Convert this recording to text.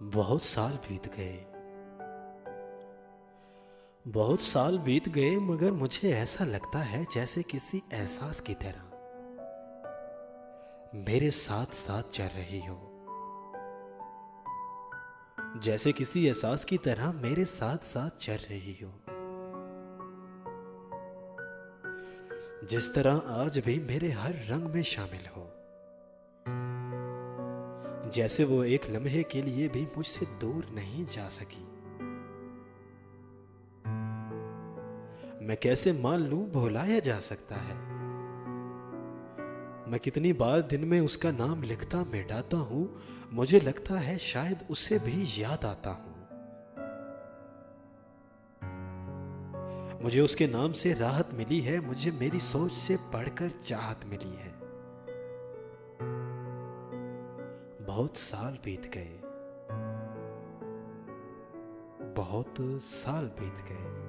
बहुत साल बीत गए। बहुत साल बीत गए मगर मुझे ऐसा लगता है जैसे किसी एहसास की तरह मेरे साथ साथ चल रही हो। जैसे किसी एहसास की तरह मेरे साथ साथ चल रही हो। जिस तरह आज भी मेरे हर रंग में शामिल हो। जैसे वो एक लम्हे के लिए भी मुझसे दूर नहीं जा सकी। मैं कैसे मान लूं भुलाया जा सकता है। मैं कितनी बार दिन में उसका नाम लिखता मिटाता हूं, मुझे लगता है शायद उसे भी याद आता हूं। मुझे उसके नाम से राहत मिली है, मुझे मेरी सोच से बढ़कर चाहत मिली है। बहुत साल बीत गए, बहुत साल बीत गए।